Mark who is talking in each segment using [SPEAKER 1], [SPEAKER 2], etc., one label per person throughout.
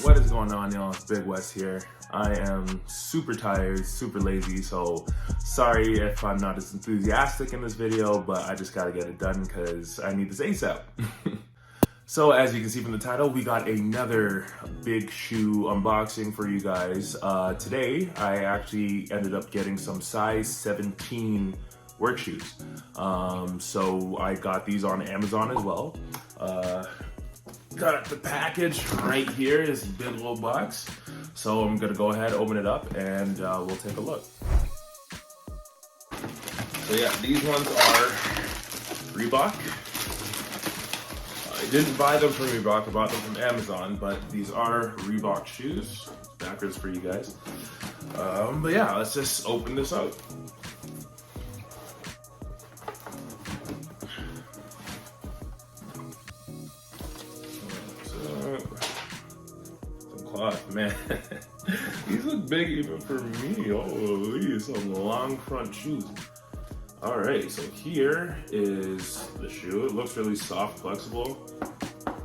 [SPEAKER 1] What is going on, y'all? It's Big West here. I am super tired, super lazy, so sorry if I'm not as enthusiastic in this video, but I just gotta get it done because I need this ASAP. So as you can see from the title, we got another big shoe unboxing for you guys. Today, I actually ended up getting some size 17 work shoes. So I got these on Amazon as well. Got the package right here, this big little box. So I'm gonna go ahead, open it up, and we'll take a look. So yeah, these ones are Reebok. I didn't buy them from Reebok, I bought them from Amazon, but these are Reebok shoes. Backwards for you guys. But yeah, let's just open this up. Some cloth, man. These look big even for me. Oh, these are some long front shoes. All right, so here is the shoe. It looks really soft, flexible.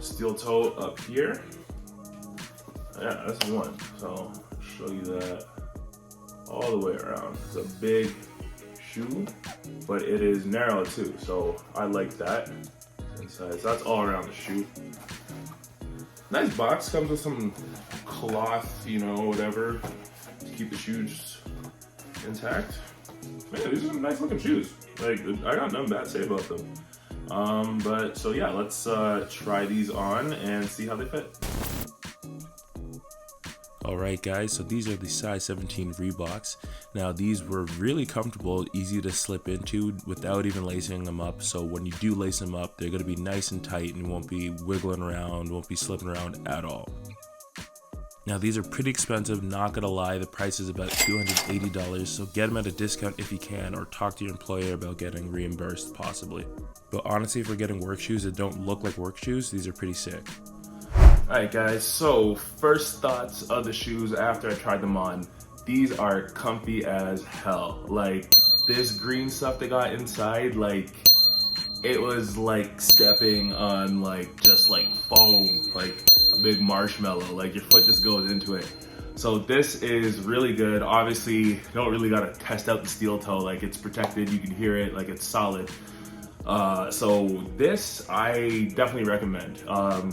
[SPEAKER 1] Steel toe up here. Yeah, that's one. So I'll show you that all the way around. It's a big shoe, but it is narrow too. So I like that. Inside, so that's all around the shoe. Nice box, comes with some cloth, you know, whatever, to keep the shoes intact. Man, these are nice looking shoes. Like, I got nothing bad to say about them. But so yeah, let's try these on and see how they fit.
[SPEAKER 2] Alright guys, so these are the size 17 Reeboks. Now these were really comfortable, easy to slip into without even lacing them up. So when you do lace them up, they're going to be nice and tight and won't be wiggling around, won't be slipping around at all. Now these are pretty expensive, not gonna lie, the price is about $280, so get them at a discount if you can, or talk to your employer about getting reimbursed possibly. But honestly, if we're getting work shoes that don't look like work shoes, these are pretty sick.
[SPEAKER 1] Alright guys, so first thoughts of the shoes after I tried them on. These are comfy as hell. Like, this green stuff they got inside, like, it was like stepping on like just like foam, like a big marshmallow, like your foot just goes into it. So this is really good. Obviously, you don't really gotta test out the steel toe, like it's protected, you can hear it, like it's solid. So this I definitely recommend.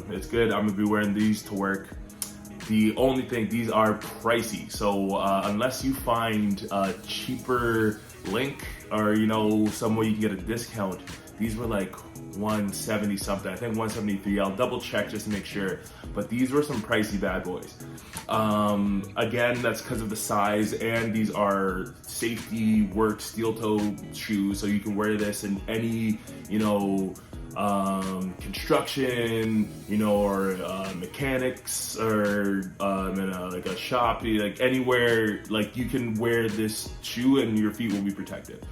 [SPEAKER 1] It's good. I'm gonna be wearing these to work. The only thing, these are pricey, so unless you find a cheaper link or you know somewhere you can get a discount, these were like 170 something, I think 173. I'll double check just to make sure, but these were some pricey bad boys. Again, that's because of the size, and these are safety work steel toe shoes, so you can wear this in any, you know, construction, you know, or mechanics, or in like a shop, like anywhere, like you can wear this shoe and your feet will be protected.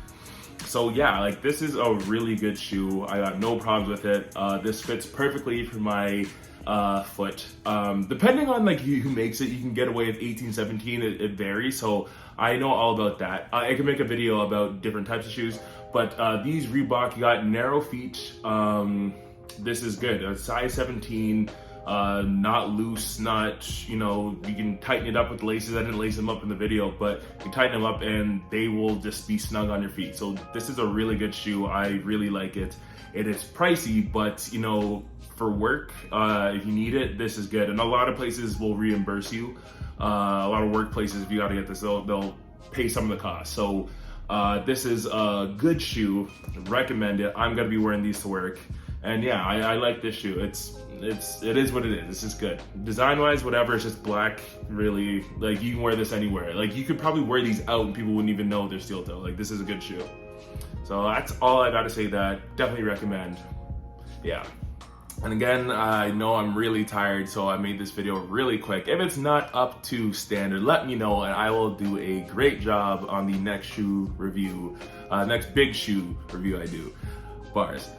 [SPEAKER 1] So yeah, like this is a really good shoe. I got no problems with it. This fits perfectly for my foot. Depending on like who makes it, you can get away with 18, 17, it varies. So I know all about that. I can make a video about different types of shoes, but these Reebok, you got narrow feet. This is good. A size 17, not loose, not, you know, you can tighten it up with laces. I didn't lace them up in the video, but you can tighten them up and they will just be snug on your feet. So this is a really good shoe. I really like it. It is pricey, but you know, for work, if you need it, this is good. And a lot of places will reimburse you. A lot of workplaces, if you gotta get this, they'll pay some of the cost. So this is a good shoe, recommend it. I'm gonna be wearing these to work. And yeah, I like this shoe. It is what it is. It's just good. Design wise, whatever, it's just black, really. Like you can wear this anywhere. Like you could probably wear these out and people wouldn't even know they're steel toe. Like this is a good shoe. So that's all I gotta say. That definitely recommend. Yeah. And again, I know I'm really tired, so I made this video really quick. If it's not up to standard, let me know and I will do a great job on the next shoe review, next big shoe review I do. Bars.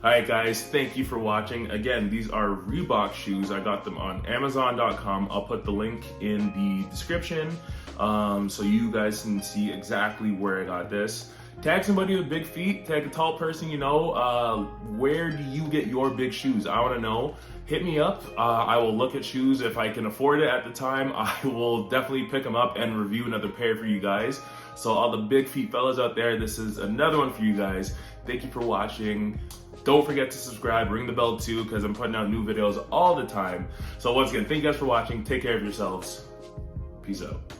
[SPEAKER 1] Alright guys, thank you for watching. Again, these are Reebok shoes. I got them on Amazon.com. I'll put the link in the description so you guys can see exactly where I got this. Tag somebody with big feet, tag a tall person you know. Where do you get your big shoes? I want to know. Hit me up. I will look at shoes. If I can afford it at the time, I will definitely pick them up and review another pair for you guys. So all the big feet fellas out there, this is another one for you guys. Thank you for watching. Don't forget to subscribe, ring the bell too, because I'm putting out new videos all the time. So once again, thank you guys for watching. Take care of yourselves. Peace out.